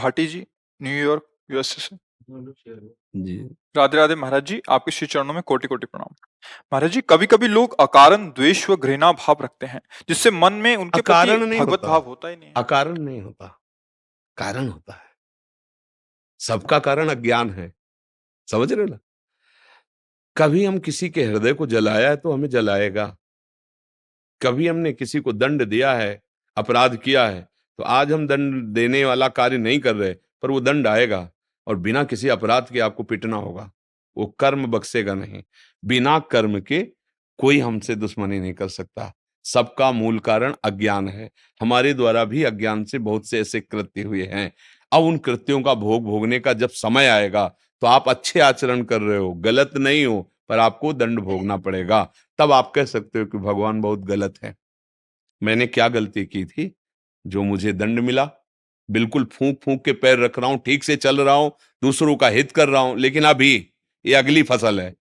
भाटी जी, New York, USA से। जी। राधे राधे महाराज जी, आपके श्री चरणों में कोटि कोटि प्रणाम। महाराज जी, कभी कभी लोग अकारण द्वेष व घृणा भाव रखते हैं, जिससे मन में उनके प्रति अकारण नहीं भगवत होता, भाव होता ही नहीं है। अकारण नहीं होता, कारण होता है। सबका कारण अज्ञान है, समझ रहे हो ना? कभी हम किसी के हृदय को जलाया है तो हमें जलाएगा। कभी हमने किसी को दंड दिया है, अपराध किया है, तो आज हम दंड देने वाला कार्य नहीं कर रहे, पर वो दंड आएगा और बिना किसी अपराध के आपको पिटना होगा। वो कर्म बख्शेगा नहीं। बिना कर्म के कोई हमसे दुश्मनी नहीं कर सकता। सबका मूल कारण अज्ञान है। हमारे द्वारा भी अज्ञान से बहुत से ऐसे कृत्य हुए हैं। अब उन कृत्यों का भोग भोगने का जब समय आएगा, तो आप अच्छे आचरण कर रहे हो, गलत नहीं हो, पर आपको दंड भोगना पड़ेगा। तब आप कह सकते हो कि भगवान बहुत गलत है। मैंने क्या गलती की थी जो मुझे दंड मिला? बिल्कुल फूंक फूंक के पैर रख रहा हूं, ठीक से चल रहा हूं, दूसरों का हित कर रहा हूं, लेकिन अभी ये अगली फसल है।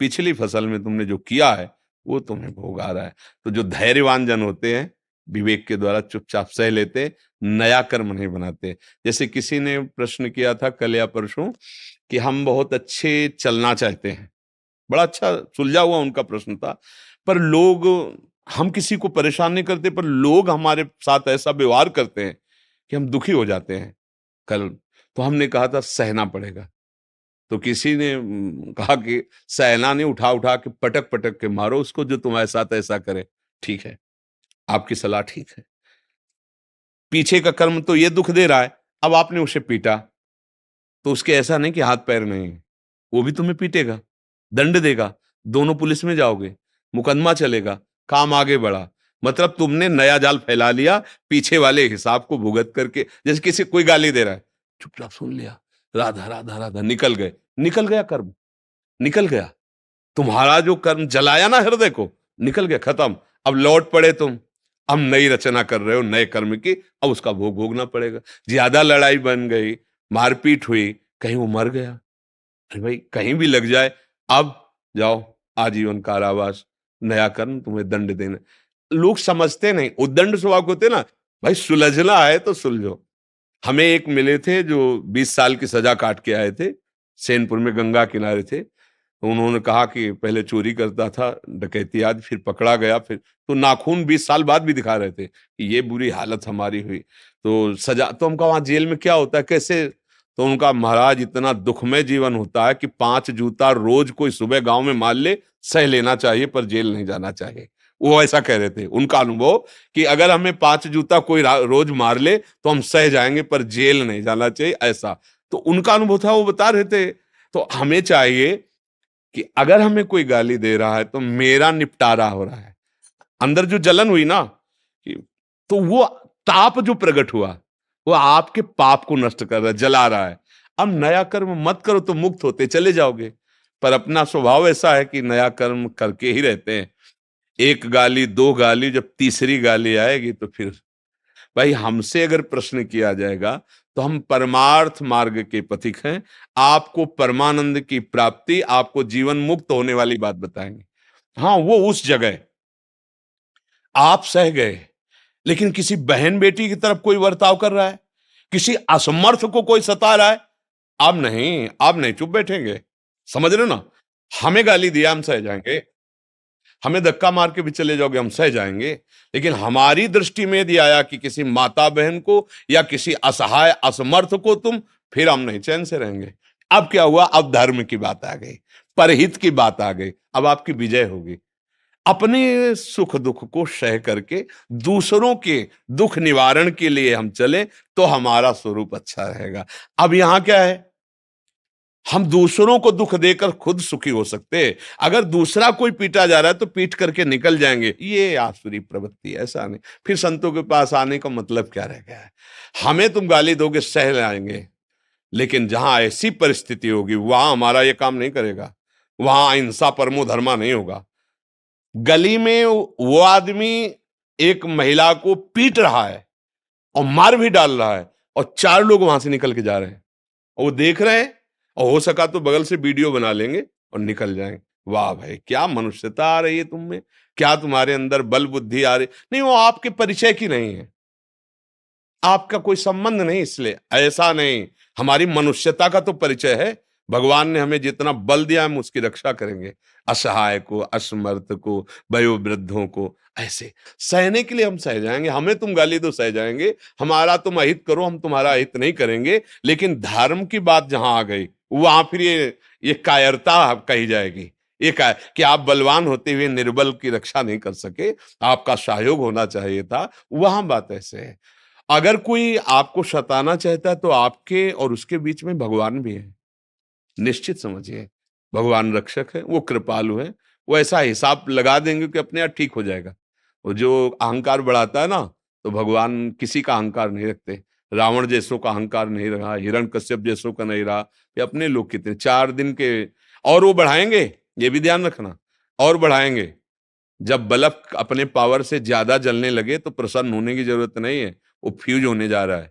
पिछली फसल में तुमने जो किया है वो तुम्हें भोग आ रहा है। तो जो धैर्यवान जन होते हैं, विवेक के द्वारा चुपचाप सह लेते, नया कर्म नहीं बनाते। जैसे किसी ने प्रश्न किया था कल या परसों कि हम बहुत अच्छे चलना चाहते हैं। बड़ा अच्छा सुलझा हुआ उनका प्रश्न था। पर लोग, हम किसी को परेशान नहीं करते, पर लोग हमारे साथ ऐसा व्यवहार करते हैं कि हम दुखी हो जाते हैं। कल तो हमने कहा था सहना पड़ेगा। तो किसी ने कहा कि सहना नहीं, उठा उठा के पटक पटक के मारो उसको जो तुम्हारे साथ ऐसा करे। ठीक है, आपकी सलाह ठीक है। पीछे का कर्म तो ये दुख दे रहा है, अब आपने उसे पीटा, तो उसके ऐसा नहीं कि हाथ पैर नहीं है, वो भी तुम्हें पीटेगा, दंड देगा, दोनों पुलिस में जाओगे, मुकदमा चलेगा, काम आगे बढ़ा। मतलब तुमने नया जाल फैला लिया, पीछे वाले हिसाब को भुगत करके। जैसे किसी कोई गाली दे रहा है, चुपचाप सुन लिया, राधा राधा राधा, निकल गए, निकल गया कर्म, निकल गया। तुम्हारा जो कर्म जलाया ना हृदय को, निकल गया, खत्म। अब लौट पड़े तुम, अब नई रचना कर रहे हो नए कर्म की, अब उसका भोग भोगना पड़ेगा। ज्यादा लड़ाई बन गई, मारपीट हुई, कहीं वो मर गया, अरे भाई कहीं भी लग जाए, अब जाओ आजीवन कारावास, नया कर्म तुम्हें दंड देना। लोग समझते नहीं, उद्दंड स्वभाव के होते ना, भाई सुलझना है तो सुलझो। हमें एक मिले थे जो 20 साल की सजा काट के आए थे, सैनपुर में गंगा किनारे थे। तो उन्होंने कहा कि पहले चोरी करता था, डकैती आज, फिर पकड़ा गया, फिर तो नाखून 20 साल बाद भी दिखा रहे थे कि ये बुरी हालत हमारी हुई। तो सजा, तो हम कहा वहां जेल में क्या होता है, कैसे? तो उनका, महाराज इतना दुखमय जीवन होता है कि 5 जूता रोज कोई सुबह गांव में मार ले, सह लेना चाहिए, पर जेल नहीं जाना चाहिए। वो ऐसा कह रहे थे, उनका अनुभव कि अगर हमें 5 जूता कोई रोज मार ले तो हम सह जाएंगे, पर जेल नहीं जाना चाहिए, ऐसा। तो उनका अनुभव था, वो बता रहे थे। तो हमें चाहिए कि अगर हमें कोई गाली दे रहा है तो मेरा निपटारा हो रहा है, अंदर जो जलन हुई ना, तो वो ताप जो प्रकट हुआ, वो आपके पाप को नष्ट कर रहा है, जला रहा है। अब नया कर्म मत करो तो मुक्त होते चले जाओगे, पर अपना स्वभाव ऐसा है कि नया कर्म करके ही रहते हैं। एक गाली, दो गाली, जब तीसरी गाली आएगी तो फिर भाई हमसे अगर प्रश्न किया जाएगा तो हम परमार्थ मार्ग के पथिक हैं। आपको परमानंद की प्राप्ति, आपको जीवन मुक्त होने वाली बात बताएंगे। हाँ, वो उस जगह आप सह गए, लेकिन किसी बहन बेटी की तरफ कोई बर्ताव कर रहा है, किसी असमर्थ को कोई सता रहा है, आप नहीं चुप बैठेंगे। समझ रहे हो ना? हमें गाली दिया, हम सह जाएंगे। हमें धक्का मार के भी चले जाओगे, हम सह जाएंगे। लेकिन हमारी दृष्टि में यदि आया कि किसी माता बहन को या किसी असहाय असमर्थ को तुम, फिर हम नहीं चैन से रहेंगे। अब क्या हुआ? अब धर्म की बात आ गई, परहित की बात आ गई, अब आपकी विजय होगी। अपने सुख दुख को सह करके दूसरों के दुख निवारण के लिए हम चले तो हमारा स्वरूप अच्छा रहेगा। अब यहां क्या है, हम दूसरों को दुख देकर खुद सुखी हो सकते हैं। अगर दूसरा कोई पीटा जा रहा है तो पीट करके निकल जाएंगे, ये आसुरी प्रवृत्ति है, ऐसा नहीं। फिर संतों के पास आने का मतलब क्या रह गया है? हमें तुम गाली दोगे, सह लाएंगे, लेकिन जहां ऐसी परिस्थिति होगी वहां हमारा ये काम नहीं करेगा। वहां अहिंसा परमो धर्मा नहीं होगा। गली में वो आदमी एक महिला को पीट रहा है और मार भी डाल रहा है, और 4 लोग वहां से निकल के जा रहे हैं, और वो देख रहे हैं, और हो सका तो बगल से वीडियो बना लेंगे और निकल जाएंगे। वाह भाई, क्या मनुष्यता आ रही है तुम में, क्या तुम्हारे अंदर बल बुद्धि आ रही। नहीं, वो आपके परिचय की नहीं है। आपका कोई संबंध नहीं, इसलिए ऐसा नहीं। हमारी मनुष्यता का तो परिचय है। भगवान ने हमें जितना बल दिया हम उसकी रक्षा करेंगे, असहाय को, असमर्थ को, वयोवृद्धों को। ऐसे सहने के लिए हम सह जाएंगे। हमें तुम गाली दो सह जाएंगे, हमारा तुम अहित करो हम तुम्हारा अहित नहीं करेंगे। लेकिन धर्म की बात जहां आ गई वहां फिर ये कायरता कही जाएगी। ये कि आप बलवान होते हुए निर्बल की रक्षा नहीं कर सके, आपका सहयोग होना चाहिए था। वहां बात ऐसे है। अगर कोई आपको सताना चाहता है तो आपके और उसके बीच में भगवान भी है, निश्चित समझिए। भगवान रक्षक है, वो कृपालु है। वो ऐसा हिसाब लगा देंगे कि अपने आप ठीक हो जाएगा। वो जो अहंकार बढ़ाता है ना, तो भगवान किसी का अहंकार नहीं रखते। रावण जैसों का अहंकार नहीं रहा, हिरण्यकश्यप जैसों का नहीं रहा। ये अपने लोग कितने 4 दिन के, और वो बढ़ाएंगे, ये भी ध्यान रखना, और बढ़ाएंगे। जब बल्ब अपने पावर से ज्यादा जलने लगे तो प्रसन्न होने की जरूरत नहीं है, वो फ्यूज होने जा रहा है।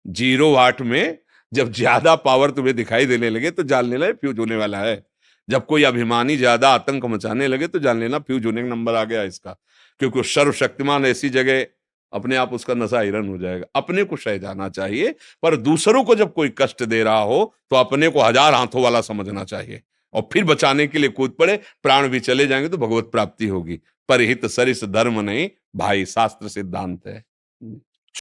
0 वाट में जब ज्यादा पावर तुम्हें दिखाई देने लगे तो जान लेना फ्यूज होने वाला है। जब कोई अभिमानी ज्यादा आतंक मचाने लगे तो जान लेना फ्यूज होने का नंबर आ गया इसका। क्योंकि वो सर्वशक्तिमान ऐसी जगह, अपने आप उसका नशा हिरन हो जाएगा। अपने को सह जाना चाहिए, पर दूसरों को जब कोई कष्ट दे रहा हो तो अपने को 1000 हाथों वाला समझना चाहिए और फिर बचाने के लिए कूद पड़े। प्राण भी चले जाएंगे तो भगवत प्राप्ति होगी। परहित सरिस धर्म नहीं भाई, शास्त्र सिद्धांत है।